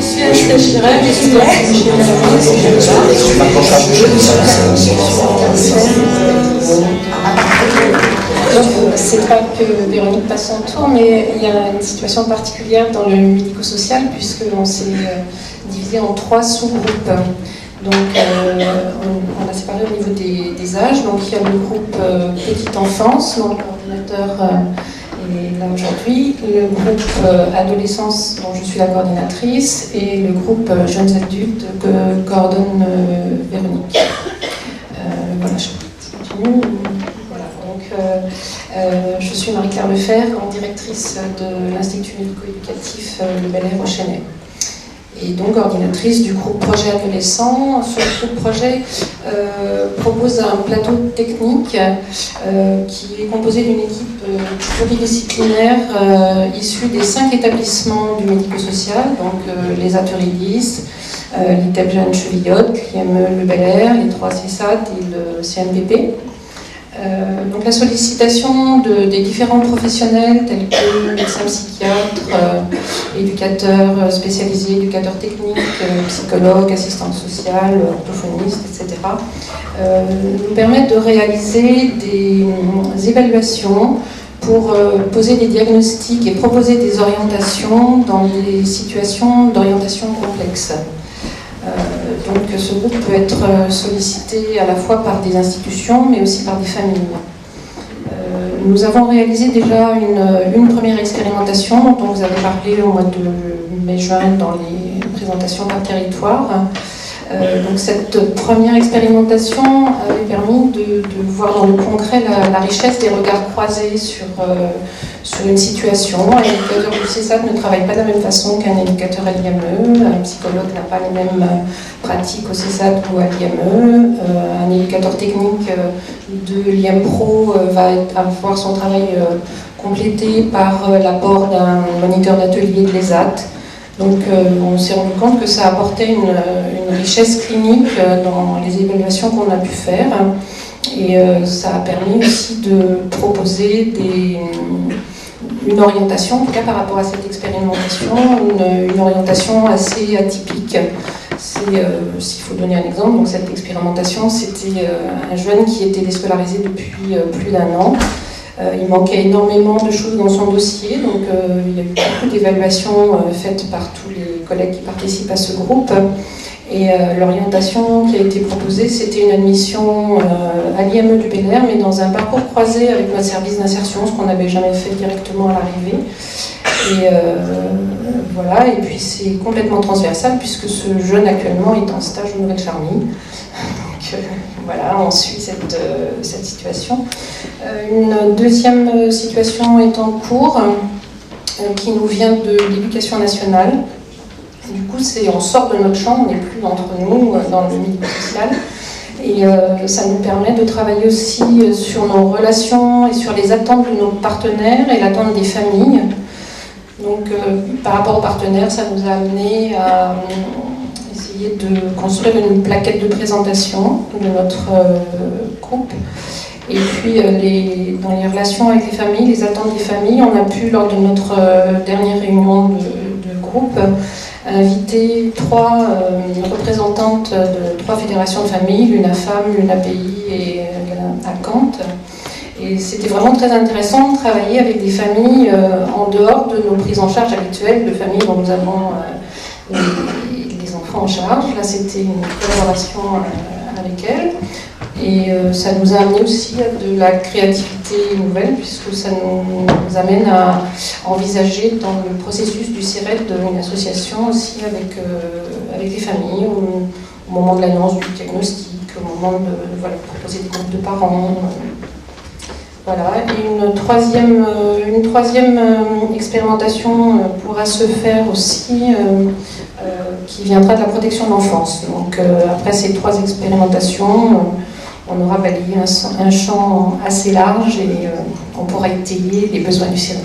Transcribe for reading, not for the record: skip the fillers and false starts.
suis Estelle Chirac, je suis c'est pas que Véronique passe son tour, mais il y a une situation particulière dans le médico-social puisqu'on s'est divisé en 3 sous-groupes. Donc on a séparé au niveau des âges. Donc il y a le groupe petite enfance, dont le coordinateur est là aujourd'hui, le groupe adolescence dont je suis la coordinatrice et le groupe jeunes adultes que coordonne Véronique. Voilà, je continue. Je suis Marie-Claire Lefebvre, directrice de l'Institut médico-éducatif Le Bel Air au Chênay. Et donc coordinatrice du groupe projet adolescent. Ce groupe projet propose un plateau technique qui est composé d'une équipe pluridisciplinaire issue des 5 établissements du médico-social, donc les ateliers 10, l'ITEP Jeanne Chevillotte, l'IME Le Bel Air, les 3 CESAT et le CNPP. Donc la sollicitation des différents professionnels tels que médecins psychiatres, éducateurs spécialisés, éducateurs techniques, psychologues, assistantes sociales, orthophonistes, etc. Nous permettent de réaliser des évaluations pour poser des diagnostics et proposer des orientations dans des situations d'orientation complexes. Donc ce groupe peut être sollicité à la fois par des institutions mais aussi par des familles. Nous avons réalisé déjà une première expérimentation dont vous avez parlé au mois de mai-juin dans les présentations par territoire. Donc cette première expérimentation avait permis de voir dans le concret la richesse des regards croisés sur une situation. Un éducateur du CESAT ne travaille pas de la même façon qu'un éducateur à l'IME, un psychologue n'a pas les mêmes pratiques au CESAT ou à l'IME, un éducateur technique de l'IM Pro va avoir son travail complété par l'apport d'un moniteur d'atelier de l'ESAT. Donc on s'est rendu compte que ça apportait une richesse clinique dans les évaluations qu'on a pu faire et ça a permis aussi de proposer une orientation, en tout cas par rapport à cette expérimentation, une orientation assez atypique. S'il faut donner un exemple, donc cette expérimentation, c'était un jeune qui était déscolarisé depuis plus d'1 an. Il manquait énormément de choses dans son dossier, donc il y a eu beaucoup d'évaluations faites par tous les collègues qui participent à ce groupe. Et l'orientation qui a été proposée, c'était une admission à l'IME du Bel Air, mais dans un parcours croisé avec notre service d'insertion, ce qu'on n'avait jamais fait directement à l'arrivée. Et voilà, et puis c'est complètement transversal puisque ce jeune actuellement est en stage au Nouvelle-Charmille. Donc voilà, on suit cette situation. Une deuxième situation est en cours qui nous vient de l'Éducation nationale. Du coup, on sort de notre champ, on n'est plus entre nous dans le milieu social. Et ça nous permet de travailler aussi sur nos relations et sur les attentes de nos partenaires et l'attente des familles. Donc, par rapport aux partenaires, ça nous a amené à essayer de construire une plaquette de présentation de notre groupe. Et puis, dans les relations avec les familles, les attentes des familles, on a pu, lors de notre dernière réunion de groupe, inviter 3 représentantes de 3 fédérations de familles, l'UNAFAM, l'UNAPI et l'ACANT. Et c'était vraiment très intéressant de travailler avec des familles en dehors de nos prises en charge habituelles, de familles dont nous avons les enfants en charge. Là, c'était une collaboration avec elles. Et ça nous a amené aussi à de la créativité nouvelle, puisque ça nous amène à envisager dans le processus du CIRED une association aussi avec les familles, au moment de l'annonce du diagnostic, au moment de proposer des groupes de parents. Voilà. Et une troisième expérimentation pourra se faire aussi, qui viendra de la protection de l'enfance. Donc après ces 3 expérimentations, on aura balayé un champ assez large et on pourra étayer les besoins du CIRED.